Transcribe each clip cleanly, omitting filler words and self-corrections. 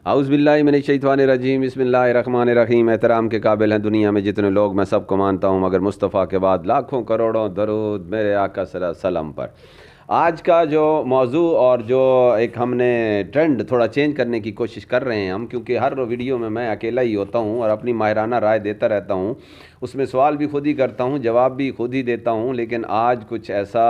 औज़ुबिल्लाहि बिस्मिल्लाहिर्रहमानिर्रहीम। एहतराम के काबिल हैं दुनिया में जितने लोग, मैं सबको मानता हूँ मगर मुस्तफ़ा के बाद लाखों करोड़ों दरूद मेरे आका सल्लम पर। आज का जो मौजू और जो एक हमने ट्रेंड थोड़ा चेंज करने की कोशिश कर रहे हैं हम, क्योंकि हर वीडियो में मैं अकेला ही होता हूँ और अपनी माहिराना राय देता रहता हूँ। उसमें सवाल भी खुद ही करता हूँ, जवाब भी खुद ही देता हूँ। लेकिन आज कुछ ऐसा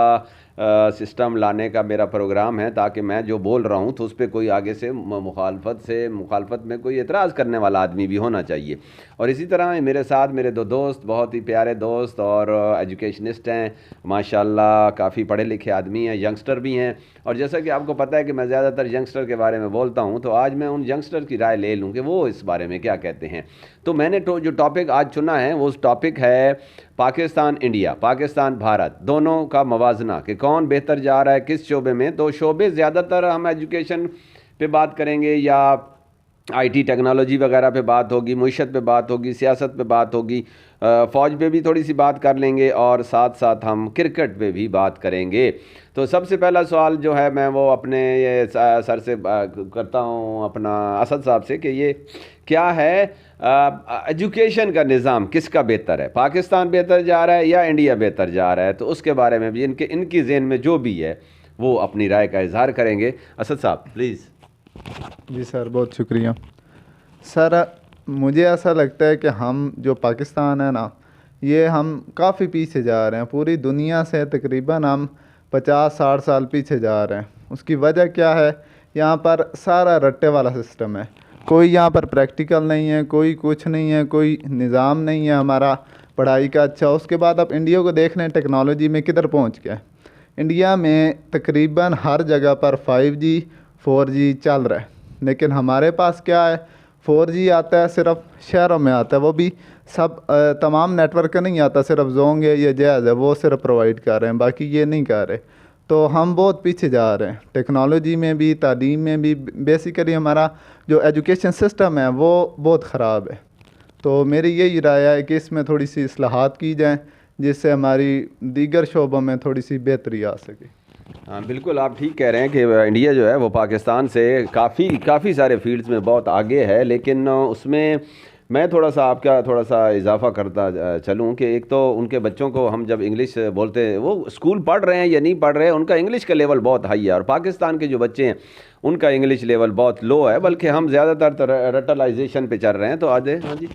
सिस्टम लाने का मेरा प्रोग्राम है ताकि मैं जो बोल रहा हूँ तो उस पर कोई आगे से मुखालफत में कोई एतराज़ करने वाला आदमी भी होना चाहिए। और इसी तरह मेरे साथ मेरे दो दोस्त, बहुत ही प्यारे दोस्त और एजुकेशनिस्ट हैं माशाल्लाह, काफ़ी पढ़े लिखे आदमी हैं, यंगस्टर भी हैं। और जैसा कि आपको पता है कि मैं ज़्यादातर यंगस्टर के बारे में बोलता हूँ, तो आज मैं उन यंगस्टर की राय ले लूँ कि वो इस बारे में क्या कहते हैं। तो मैंने जो टॉपिक आज चुना है वो उस टॉपिक है पाकिस्तान इंडिया, पाकिस्तान भारत, दोनों का मवाजना कि कौन बेहतर जा रहा है किस शोबे में। तो शोबे ज़्यादातर हम एजुकेशन पे बात करेंगे या आईटी टेक्नोलॉजी वगैरह पे बात होगी, मुईशत पे बात होगी, सियासत पे बात होगी, फ़ौज पे भी थोड़ी सी बात कर लेंगे और साथ साथ हम क्रिकेट पे भी बात करेंगे। तो सबसे पहला सवाल जो है मैं वो अपने ये सर से करता हूँ, अपना असद साहब से, कि ये क्या है एजुकेशन का निज़ाम किसका बेहतर है, पाकिस्तान बेहतर जा रहा है या इंडिया बेहतर जा रहा है। तो उसके बारे में भी इनकी ज़हन में जो भी है वो अपनी राय का इजहार करेंगे। असद साहब प्लीज़। जी सर, बहुत शुक्रिया सर। मुझे ऐसा लगता है कि हम जो पाकिस्तान है ना, ये हम काफ़ी पीछे जा रहे हैं पूरी दुनिया से। तकरीबन हम 50-60 साल पीछे जा रहे हैं। उसकी वजह क्या है? यहाँ पर सारा रट्टे वाला सिस्टम है। कोई यहाँ पर प्रैक्टिकल नहीं है, कोई कुछ नहीं है, कोई निज़ाम नहीं है हमारा पढ़ाई का। अच्छा, उसके बाद आप इंडिया को देख लें, टेक्नोलॉजी में किधर पहुँच गया है। इंडिया में तकरीबन हर जगह पर 5G 4G चल रहा है, लेकिन हमारे पास क्या है? 4G आता है सिर्फ शहरों में आता है, वो भी सब तमाम नेटवर्क का नहीं आता, सिर्फ जोंग है या जैज़ है वो सिर्फ प्रोवाइड कर रहे हैं, बाकी ये नहीं कर रहे। तो हम बहुत पीछे जा रहे हैं टेक्नोलॉजी में भी, तालीम में भी। बेसिकली हमारा जो एजुकेशन सिस्टम है वो बहुत ख़राब है। तो मेरी यही राय है कि इसमें थोड़ी सी इस्लाहात की जाए जिससे हमारी दीगर शोबों में थोड़ी सी बेहतरी आ सके। हाँ बिल्कुल, आप ठीक कह रहे हैं कि इंडिया जो है वो पाकिस्तान से काफ़ी सारे फील्ड्स में बहुत आगे है। लेकिन उसमें मैं थोड़ा सा आपका थोड़ा सा इजाफा करता चलूँ कि एक तो उनके बच्चों को हम जब इंग्लिश बोलते हैं, वो स्कूल पढ़ रहे हैं या नहीं पढ़ रहे हैं, उनका इंग्लिश का लेवल बहुत हाई है। और पाकिस्तान के जो बच्चे हैं उनका इंग्लिश लेवल बहुत लो है, बल्कि हम ज़्यादातर रटलाइजेशन पे चल रहे हैं। तो आधे हाँ जी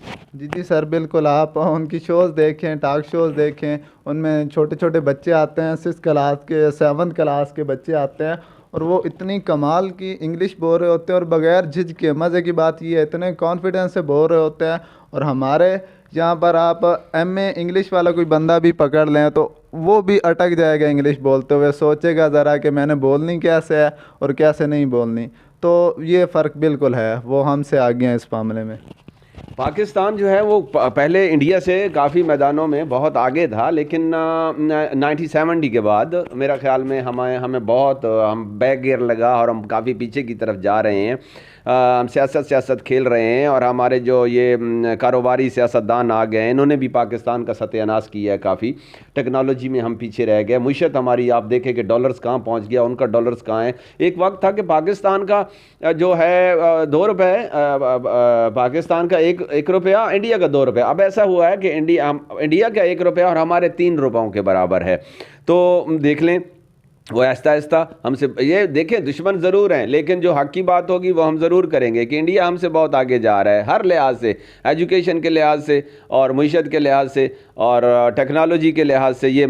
जी सर, बिल्कुल। आप उनकी शोज़ देखें, टॉक शोज़ देखें, उनमें छोटे छोटे बच्चे आते हैं, 6 क्लास के 7 क्लास के बच्चे आते हैं और वो इतनी कमाल की इंग्लिश बोल रहे होते हैं और बग़ैर झिझके। मज़े की बात ये है, इतने कॉन्फिडेंस से बोल रहे होते हैं। और हमारे यहाँ पर आप MA इंग्लिश वाला कोई बंदा भी पकड़ लें तो वो भी अटक जाएगा इंग्लिश बोलते हुए, सोचेगा ज़रा कि मैंने बोलनी कैसे है और कैसे नहीं बोलनी। तो ये फ़र्क बिल्कुल है, वो हमसे आगे हैं इस मामले में। पाकिस्तान जो है वो पहले इंडिया से काफ़ी मैदानों में बहुत आगे था, लेकिन 1970 के बाद मेरा ख्याल में हमें बहुत हम बैक गियर लगा और हम काफ़ी पीछे की तरफ जा रहे हैं। हम सियासत खेल रहे हैं और हमारे जो ये कारोबारी सियासतदान आ गए हैं, इन्होंने भी पाकिस्तान का सत्यानाश किया है। काफ़ी टेक्नोलॉजी में हम पीछे रह गए। मुईशत हमारी आप देखें कि डॉलर्स कहाँ पहुँच गया, उनका डॉलर्स कहाँ है। एक वक्त था कि पाकिस्तान का जो है 2 रुपये, पाकिस्तान का एक रुपया, इंडिया का 2 रुपया। अब ऐसा हुआ है कि इंडिया का 1 रुपया और हमारे 3 रुपयों के बराबर है। तो देख लें, वो आहिस्ता आहिस्ता हमसे, ये देखें दुश्मन ज़रूर हैं लेकिन जो हक़ की बात होगी वो हम ज़रूर करेंगे कि इंडिया हमसे बहुत आगे जा रहा है हर लिहाज से, एजुकेशन के लिहाज से और मुईशत के लिहाज से और टेक्नोलॉजी के लिहाज से। ये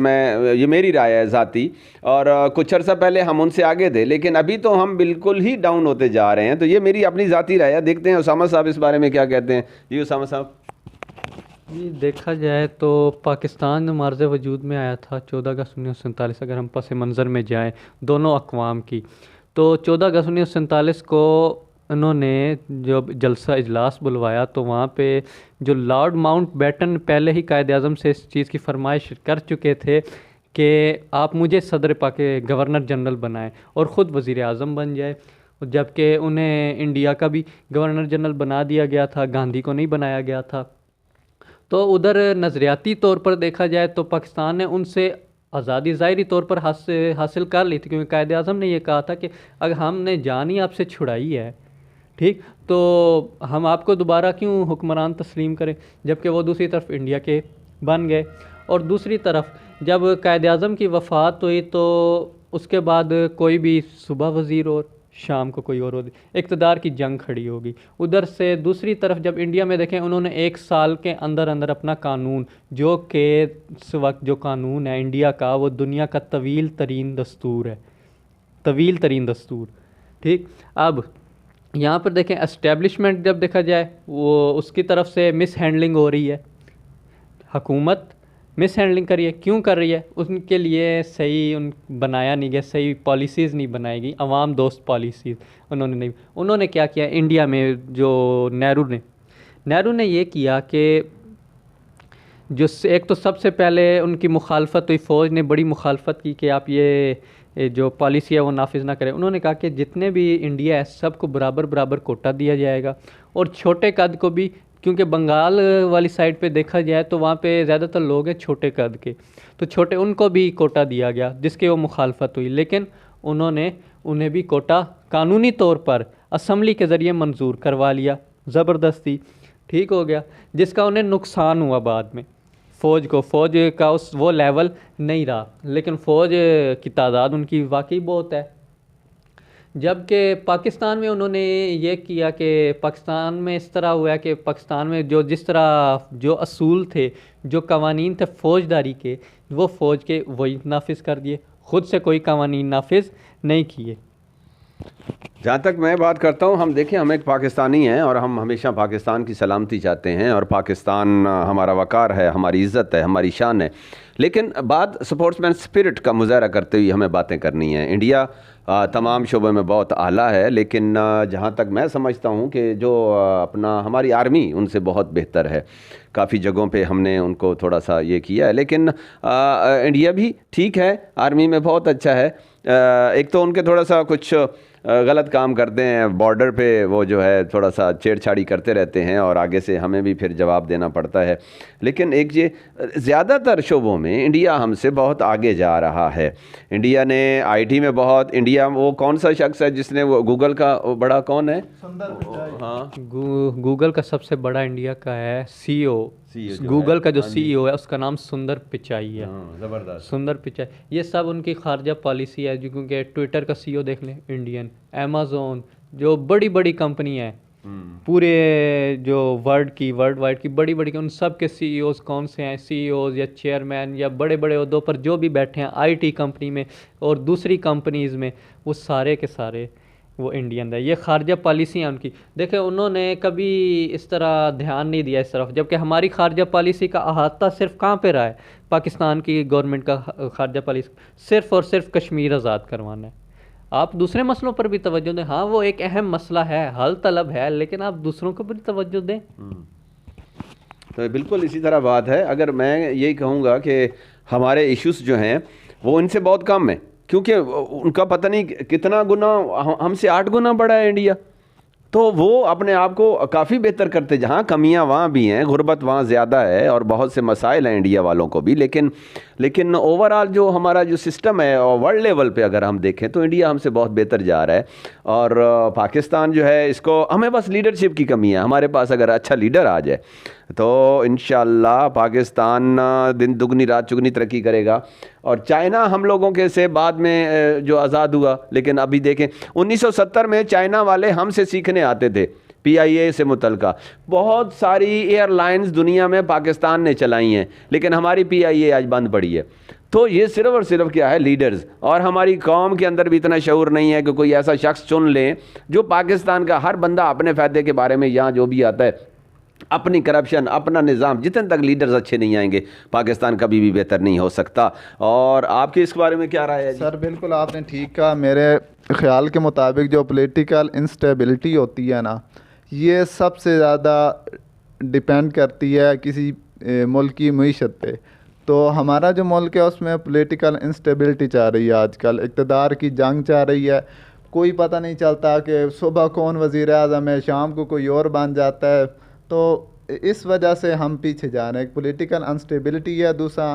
मेरी राय है ज़ाती। और कुछ अर्सा पहले हम उनसे आगे थे, लेकिन अभी तो हम बिल्कुल ही डाउन होते जा रहे हैं। तो ये मेरी अपनी ज़ाती राय है। देखते हैं उसामा साहब इस बारे में क्या कहते हैं। जी उसामा साहब। जी, देखा जाए तो पाकिस्तान मार्ज़ वजूद में आया था 14 अगस्त 1947। अगर हम पस मंज़र में जाएँ दोनों अक़वाम की, तो 14 अगस्त 1947 को उन्होंने जब जलसा इजलास बुलवाया तो वहाँ पे जो लॉर्ड माउंटबेटन पहले ही कायद आज़म से इस चीज़ की फरमाइश कर चुके थे कि आप मुझे गवर्नर जनरल बनाएं और ख़ुद वज़ीर आज़म बन जाए, जबकि उन्हें इंडिया का भी गवर्नर जनरल बना दिया गया था, गांधी को नहीं बनाया गया था। तो उधर नज़रियाती तौर पर देखा जाए तो पाकिस्तान ने उनसे आज़ादी ज़ाहिरी तौर पर हासिल कर ली थी, क्योंकि कायद आज़म ने यह कहा था कि अगर हमने जान ही आपसे छुड़ाई है ठीक, तो हम आपको दोबारा क्यों हुक्मरान तस्लीम करें, जबकि वो दूसरी तरफ इंडिया के बन गए। और दूसरी तरफ जब कायद आज़म की वफ़ात हुई तो उसके बाद कोई भी सुबह वज़ीर और शाम को कोई और इक़्तिदार की जंग खड़ी होगी। उधर से दूसरी तरफ जब इंडिया में देखें, उन्होंने 1 साल के अंदर अंदर अपना कानून, जो कि इस वक्त जो कानून है इंडिया का, वो दुनिया का तवील तरीन दस्तूर है, तवील तरीन दस्तूर। ठीक, अब यहाँ पर देखें एस्टेब्लिशमेंट जब देखा जाए वो उसकी तरफ से मिस हैंडलिंग हो रही है, हुकूमत मिस हैंडलिंग कर रही है। क्यों कर रही है? उनके लिए सही बनाया नहीं गया, सही पॉलिसीज़ नहीं बनाई गई, अवाम दोस्त पॉलिसीज़ उन्होंने नहीं। उन्होंने क्या किया इंडिया में, जो नेहरू ने ये किया कि जो एक तो सबसे पहले उनकी मुखालफत हुई, फ़ौज ने बड़ी मुखालफत की कि आप ये जो पॉलिसी है वो नाफिज ना करें। उन्होंने कहा कि जितने भी इंडिया है सबको बराबर बराबर कोटा दिया जाएगा, और छोटे कद को भी, क्योंकि बंगाल वाली साइड पे देखा जाए तो वहाँ पे ज़्यादातर लोग हैं छोटे कद के, तो छोटे उनको भी कोटा दिया गया, जिसकी वो मुखालफत हुई। लेकिन उन्होंने उन्हें भी कोटा कानूनी तौर पर असम्बली के ज़रिए मंजूर करवा लिया, ज़बरदस्ती। ठीक हो गया, जिसका उन्हें नुकसान हुआ बाद में। फ़ौज का वो लेवल नहीं रहा, लेकिन फ़ौज की तादाद उनकी वाकई बहुत है। जबकि पाकिस्तान में उन्होंने ये किया कि पाकिस्तान में इस तरह हुआ कि पाकिस्तान में जिस तरह जो असूल थे, जो कवानीन थे फ़ौजदारी के, वो फ़ौज के वही नाफिज कर दिए, ख़ुद से कोई कवानीन नाफिज नहीं किए। जहाँ तक मैं बात करता हूँ, हम देखें, हम एक पाकिस्तानी हैं और हम हमेशा पाकिस्तान की सलामती चाहते हैं, और पाकिस्तान हमारा वक़ार है, हमारी इज़्ज़त है, हमारी शान है। लेकिन बात स्पोर्ट्समैन स्पिरिट का मुज़ाहरा करते हुए हमें बातें करनी है। इंडिया तमाम शोबों में बहुत आला है, लेकिन जहाँ तक मैं समझता हूँ कि जो अपना हमारी आर्मी उनसे बहुत बेहतर है। काफ़ी जगहों पे हमने उनको थोड़ा सा ये किया है, लेकिन इंडिया भी ठीक है, आर्मी में बहुत अच्छा है। एक तो उनके थोड़ा सा कुछ गलत काम करते हैं बॉर्डर पे, वो जो है थोड़ा सा छेड़छाड़ी करते रहते हैं, और आगे से हमें भी फिर जवाब देना पड़ता है। लेकिन एक ये ज़्यादातर शोबों में इंडिया हमसे बहुत आगे जा रहा है। इंडिया ने आईटी में बहुत, इंडिया वो कौन सा शख्स है जिसने वो गूगल का, वो बड़ा कौन है? हाँ, गूगल का सबसे बड़ा इंडिया का है सीईओ। गूगल का जो सीईओ है उसका नाम सुंदर पिचाई है। ज़बरदस्त सुंदर पिचाई, ये सब उनकी खारजा पॉलिसी है। क्योंकि ट्विटर का सीईओ देख लें इंडियन, अमेज़न, जो बड़ी बड़ी कंपनी है पूरे जो वर्ल्ड वाइड की बड़ी बड़ी, उन सब के सीईओज़ कौन से हैं, सीईओज़ या चेयरमैन या बड़े बड़े ओहदों पर जो भी बैठे हैं आईटी कंपनी में और दूसरी कंपनीज़ में, वो सारे के सारे वो इंडियन है। ये खारजा पॉलिसी है उनकी। देखें, उन्होंने कभी इस तरह ध्यान नहीं दिया इस तरफ, जबकि हमारी खारजा पॉलिसी का अहाता सिर्फ कहाँ पे रहा है, पाकिस्तान की गवर्नमेंट का खारजा पॉलिसी सिर्फ और सिर्फ कश्मीर आज़ाद करवाना है। आप दूसरे मसलों पर भी तवज्जो दें, हाँ वो एक अहम मसला है, हल तलब है, लेकिन आप दूसरों को भी तवज्जो दें। तो बिल्कुल इसी तरह बात है। अगर मैं यही कहूँगा कि हमारे इश्यूज़ जो हैं वो इनसे बहुत कम है, क्योंकि उनका पता नहीं कितना गुना, हमसे 8 गुना बड़ा है इंडिया। तो वो अपने आप को काफ़ी बेहतर करते, जहाँ कमियाँ वहाँ भी हैं, गुर्बत वहाँ ज़्यादा है और बहुत से मसाइल हैं इंडिया वालों को भी, लेकिन ओवरऑल जो हमारा जो सिस्टम है और वर्ल्ड लेवल पे अगर हम देखें तो इंडिया हमसे बहुत बेहतर जा रहा है। और पाकिस्तान जो है, इसको हमें बस लीडरशिप की कमी है। हमारे पास अगर अच्छा लीडर आ जाए तो इंशाअल्लाह पाकिस्तान दिन दुगनी रात चुगनी तरक्की करेगा। और चाइना हम लोगों के से बाद में जो आज़ाद हुआ, लेकिन अभी देखें 1970 में चाइना वाले हमसे सीखने आते थे PIA से मुतलका। बहुत सारी एयरलाइंस दुनिया में पाकिस्तान ने चलाई हैं, लेकिन हमारी PIA आज बंद पड़ी है। तो ये सिर्फ और सिर्फ क्या है, लीडर्स। और हमारी कौम के अंदर भी इतना शऊर नहीं है कि कोई ऐसा शख्स चुन लें जो पाकिस्तान का, हर बंदा अपने फ़ायदे के बारे में यहाँ जो भी आता है, अपनी करप्शन, अपना निज़ाम, जितने तक लीडर्स अच्छे नहीं आएंगे पाकिस्तान कभी भी बेहतर नहीं हो सकता। और आपके इस बारे में क्या राय है? सर बिल्कुल आपने ठीक कहा। मेरे ख्याल के मुताबिक जो पॉलिटिकल इंस्टेबिलिटी होती है ना, ये सबसे ज़्यादा डिपेंड करती है किसी मुल्क की मईशत पे। तो हमारा जो मुल्क है उसमें पॉलिटिकल इंस्टेबिलिटी चाह रही है, आजकल इक़्तिदार की जंग चाह रही है। कोई पता नहीं चलता कि सुबह कौन वज़ीर आज़म है, शाम को कोई और बन जाता है। तो इस वजह से हम पीछे जा रहे हैं। एक पॉलिटिकल अनस्टेबिलिटी है, दूसरा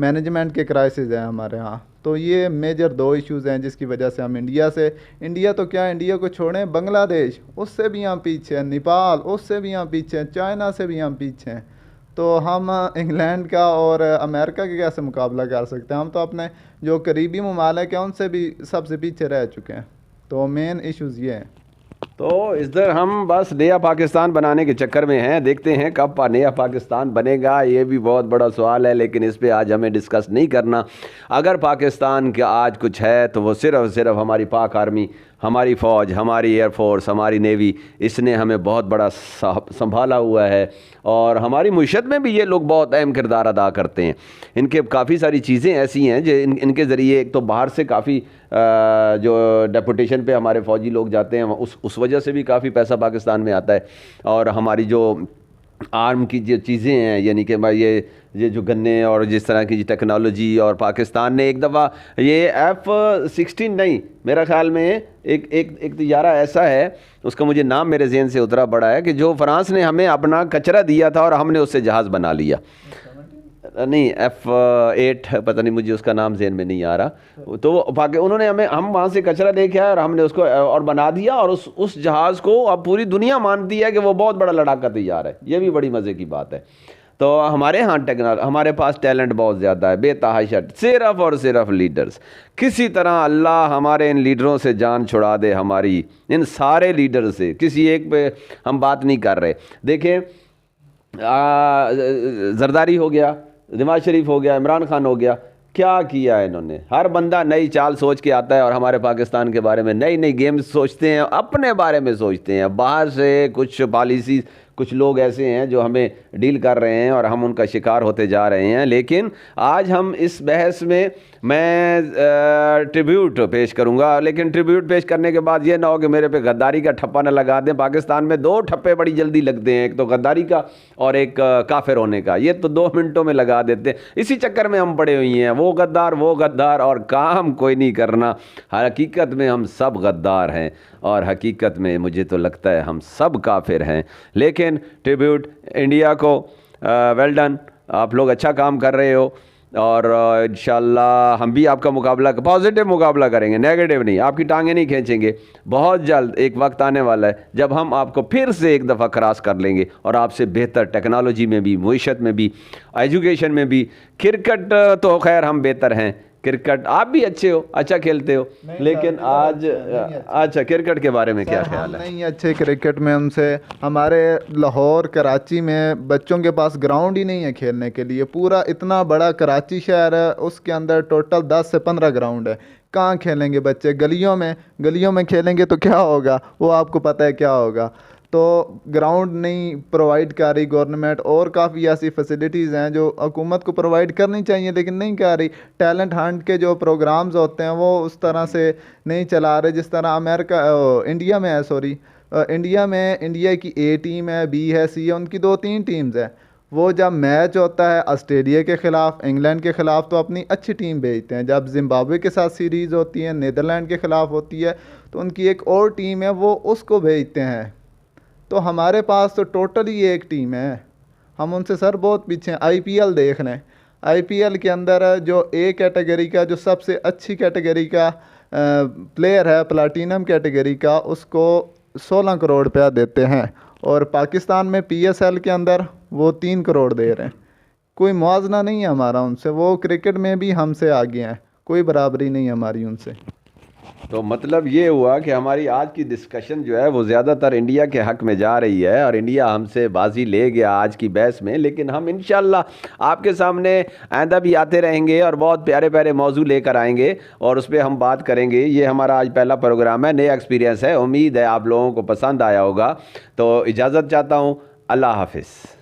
मैनेजमेंट के क्राइसिस है हमारे यहाँ। तो ये मेजर दो इश्यूज़ हैं जिसकी वजह से हम इंडिया तो क्या, इंडिया को छोड़ें, बांग्लादेश उससे भी हम पीछे हैं, नेपाल उससे भी हम पीछे हैं, चाइना से भी हम पीछे हैं। तो हम इंग्लैंड का और अमेरिका का कैसे मुकाबला कर सकते हैं? हम तो अपने जो करीबी ममालिक हैं उनसे भी सबसे पीछे रह चुके हैं। तो मेन इश्यूज़ ये हैं। तो इधर हम बस नया पाकिस्तान बनाने के चक्कर में हैं, देखते हैं कब नया पाकिस्तान बनेगा, ये भी बहुत बड़ा सवाल है, लेकिन इस पे आज हमें डिस्कस नहीं करना। अगर पाकिस्तान का आज कुछ है तो वो सिर्फ हमारी पाक आर्मी, हमारी फ़ौज, हमारी एयरफोर्स, हमारी नेवी, इसने हमें बहुत बड़ा संभाला हुआ है। और हमारी मुईशत में भी ये लोग बहुत अहम किरदार अदा करते हैं। इनके काफ़ी सारी चीज़ें ऐसी हैं जो इनके ज़रिए, एक तो बाहर से काफ़ी जो डेपुटेशन पे हमारे फ़ौजी लोग जाते हैं उस वजह से भी काफ़ी पैसा पाकिस्तान में आता है। और हमारी जो आर्म की जो चीज़ें हैं, यानी कि ये जो गन्ने और जिस तरह की टेक्नोलॉजी, और पाकिस्तान ने एक दफ़ा ये F-16 नहीं, मेरा ख़्याल में एक तैयारा ऐसा है, उसका मुझे नाम मेरे जहन से उतरा पड़ा है, कि जो फ्रांस ने हमें अपना कचरा दिया था और हमने उससे जहाज़ बना लिया। नहीं, F-8 पता नहीं, मुझे उसका नाम जहन में नहीं आ रहा। तो उन्होंने हम वहाँ से कचरा लेके आए और हमने उसको और बना दिया, और उस जहाज़ को अब पूरी दुनिया मानती है कि वो बहुत बड़ा लड़ाका तैयार है। ये भी बड़ी मज़े की बात है। तो हमारे यहाँ हमारे पास टैलेंट बहुत ज़्यादा है, बेतहाशा, सिर्फ़ और सिर्फ लीडर्स। किसी तरह अल्लाह हमारे इन लीडरों से जान छुड़ा दे, हमारी इन सारे लीडर से। किसी एक पे हम बात नहीं कर रहे। देखें, जरदारी हो गया, नवाज शरीफ हो गया, इमरान खान हो गया, क्या किया है इन्होंने? हर बंदा नई चाल सोच के आता है और हमारे पाकिस्तान के बारे में नई नई गेम्स सोचते हैं, अपने बारे में सोचते हैं। बाहर से कुछ पॉलिसी, कुछ लोग ऐसे हैं जो हमें डील कर रहे हैं और हम उनका शिकार होते जा रहे हैं। लेकिन आज हम इस बहस में मैं ट्रिब्यूट पेश करूंगा, लेकिन ट्रिब्यूट पेश करने के बाद ये ना हो कि मेरे पे गद्दारी का ठप्पा न लगा दें। पाकिस्तान में दो ठप्पे बड़ी जल्दी लगते हैं, एक तो गद्दारी का और एक काफिर होने का। ये तो 2 मिनटों में लगा देते हैं। इसी चक्कर में हम पड़े हुए हैं, वो गद्दार और काम कोई नहीं करना। हकीकत में हम सब गद्दार हैं और हकीकत में मुझे तो लगता है हम सब काफिर हैं। लेकिन ट्रिब्यूट इंडिया को, वेल डन, आप लोग अच्छा काम कर रहे हो, और इंशाल्लाह हम भी आपका मुकाबला, पॉजिटिव मुकाबला करेंगे, नेगेटिव नहीं। आपकी टांगें नहीं खींचेंगे। बहुत जल्द एक वक्त आने वाला है जब हम आपको फिर से एक दफ़ा क्रॉस कर लेंगे और आपसे बेहतर टेक्नोलॉजी में भी, मुईशत में भी, एजुकेशन में भी। क्रिकेट तो खैर हम बेहतर हैं, क्रिकेट आप भी अच्छे हो, अच्छा खेलते हो, लेकिन आज अच्छा, क्रिकेट के बारे में क्या ख्याल है? नहीं अच्छे क्रिकेट में उनसे। हमारे लाहौर, कराची में बच्चों के पास ग्राउंड ही नहीं है खेलने के लिए। पूरा इतना बड़ा कराची शहर है, उसके अंदर टोटल 10 से 15 ग्राउंड है। कहाँ खेलेंगे बच्चे? गलियों में खेलेंगे तो क्या होगा, वो आपको पता है क्या होगा। तो ग्राउंड नहीं प्रोवाइड कर रही गवर्नमेंट, और काफ़ी ऐसी फैसिलिटीज़ हैं जो हुकूमत को प्रोवाइड करनी चाहिए लेकिन नहीं कर रही। टैलेंट हंट के जो प्रोग्राम्स होते हैं वो उस तरह से नहीं चला रहे जिस तरह इंडिया में है। इंडिया की A टीम है, B है, C है, उनकी 2-3 टीम्स हैं। वो जब मैच होता है ऑस्ट्रेलिया के ख़िलाफ़, इंग्लैंड के ख़िलाफ़, तो अपनी अच्छी टीम भेजते हैं। जब जिम्बाब्वे के साथ सीरीज़ होती है, नीदरलैंड के ख़िलाफ़ होती है, तो उनकी एक और टीम है, वो उसको भेजते हैं। तो हमारे पास तो टोटली एक टीम है, हम उनसे सर बहुत पीछे हैं। IPL देख लें, IPL के अंदर जो A कैटेगरी का, जो सबसे अच्छी कैटेगरी का प्लेयर है, प्लाटीनम कैटेगरी का, उसको 16 करोड़ रुपया देते हैं, और पाकिस्तान में PSL के अंदर वो 3 करोड़ दे रहे हैं। कोई मुआवजा नहीं है हमारा उनसे। वो क्रिकेट में भी हमसे आगे हैं, कोई बराबरी नहीं है हमारी उनसे। तो मतलब ये हुआ कि हमारी आज की डिस्कशन जो है वो ज़्यादातर इंडिया के हक़ में जा रही है, और इंडिया हमसे बाजी ले गया आज की बहस में। लेकिन हम इंशाल्लाह आपके सामने आइंदा भी आते रहेंगे और बहुत प्यारे प्यारे मौजू लेकर आएंगे और उस पर हम बात करेंगे। ये हमारा आज पहला प्रोग्राम है, नया एक्सपीरियंस है, उम्मीद है आप लोगों को पसंद आया होगा। तो इजाज़त चाहता हूँ, अल्लाह हाफिज़।